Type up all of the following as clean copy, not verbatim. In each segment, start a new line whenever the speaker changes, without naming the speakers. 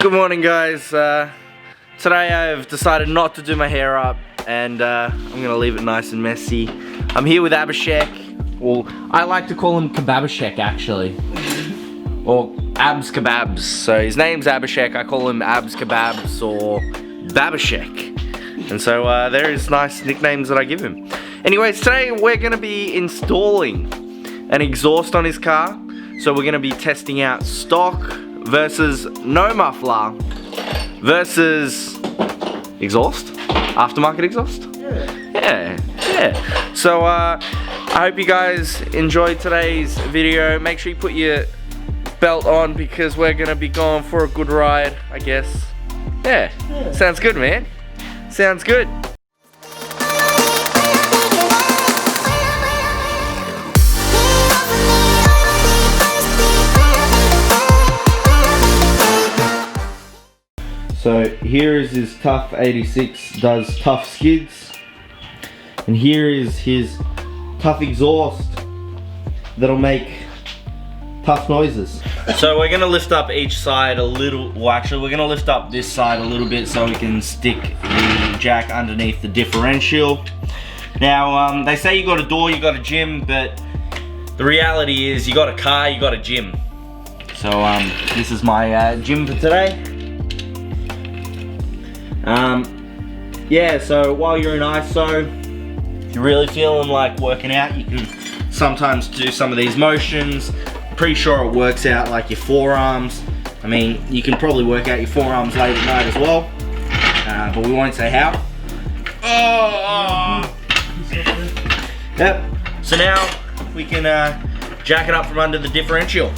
Good morning, guys. Today I've decided not to do my hair up, and I'm gonna leave it nice and messy. I'm here with Abhishek. Well, I like to call him Kebabishek actually, or Abs Kebabs. So his name's Abhishek. I call him Abs Kebabs or Babishek. And so there is nice nicknames that I give him. Anyways, today we're gonna be installing an exhaust on his car. So we're gonna be testing out stock versus no muffler versus exhaust, aftermarket exhaust. Yeah. So I hope you guys enjoyed today's video. Make sure you put your belt on because we're gonna be going for a good ride, I guess. Yeah. Sounds good, man. Sounds good. So here is his Tough 86, does tough skids. And here is his tough exhaust that'll make tough noises. So we're gonna lift up each side a little, well actually we're gonna lift up this side a little bit so we can stick the jack underneath the differential. Now they say you got a door, you got a gym, but the reality is you got a car, you got a gym. So this is my gym for today. Yeah, so while you're in ISO, if you're really feeling like working out, you can sometimes do some of these motions. Pretty sure it works out like your forearms. I mean, you can probably work out your forearms late at night as well, but we won't say how. Oh. Yep, so now we can jack it up from under the differential.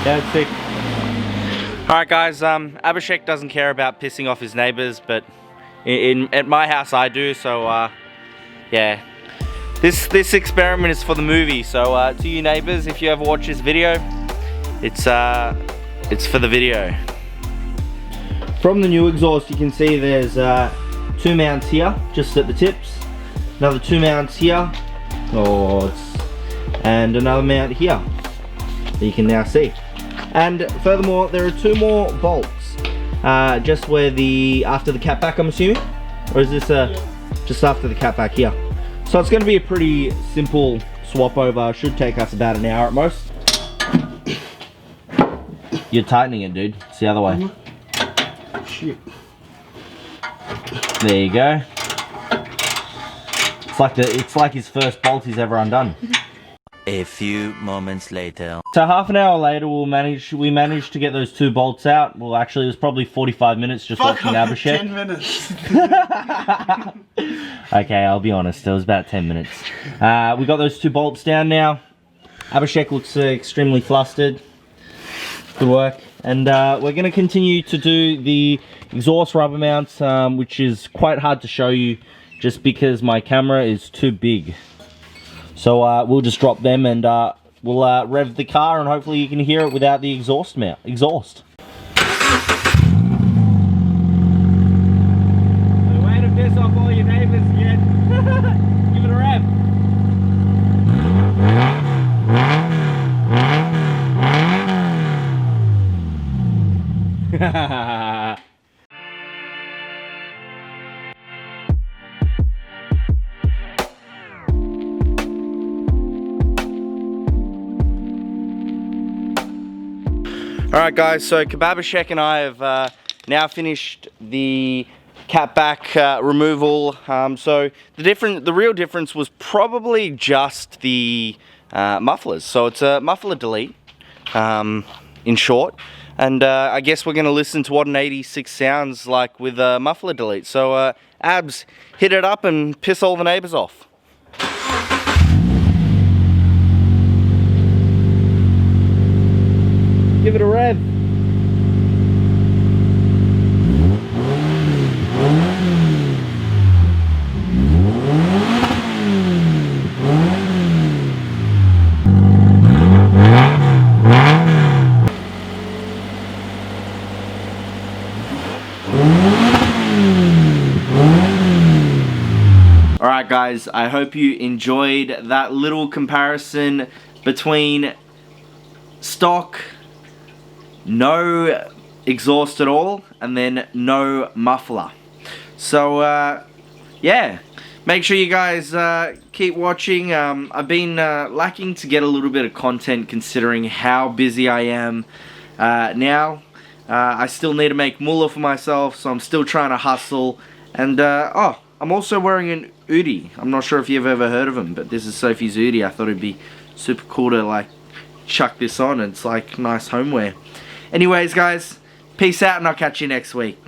That's sick. Alright guys, Abhishek doesn't care about pissing off his neighbors, but at my house I do, so yeah. This experiment is for the movie, so to you neighbors, if you ever watch this video, it's for the video. From the new exhaust you can see there's 2 mounts here, just at the tips. Another 2 mounts here, and another mount here that you can now see. And furthermore, there are 2 more bolts, just where after the catback, I'm assuming, or is this just after the catback here? So it's going to be a pretty simple swap over. Should take us about an hour at most. You're tightening it, dude. It's the other way. Shit. There you go. It's like his first bolt he's ever undone.
A few moments later.
So half an hour later, we managed to get those 2 bolts out. Well, actually, it was probably 45 minutes just watching Abhishek.
10 minutes.
Okay, I'll be honest. It was about 10 minutes. We got those 2 bolts down now. Abhishek looks extremely flustered. Good work. And we're going to continue to do the exhaust rubber mounts, which is quite hard to show you just because my camera is too big. So we'll just drop them and we'll rev the car and hopefully you can hear it without the exhaust mount. Exhaust. Way to piss off all your neighbors again. Give it a rev. Alright guys, so Kebabishek and I have now finished the catback removal. So the real difference was probably just the mufflers. So it's a muffler delete, in short. And I guess we're going to listen to what an 86 sounds like with a muffler delete. So Abs, hit it up and piss all the neighbors off. Give it a rev. guys, I hope you enjoyed that little comparison between stock, no exhaust at all, and then no muffler. So yeah, make sure you guys keep watching. I've been lacking to get a little bit of content considering how busy I am now. I still need to make moolah for myself, so I'm still trying to hustle. And oh, I'm also wearing an hoodie. I'm not sure if you've ever heard of him, but this is Sophie's hoodie. I thought it'd be super cool to like chuck this on. It's like nice homeware. Anyways guys, peace out and I'll catch you next week.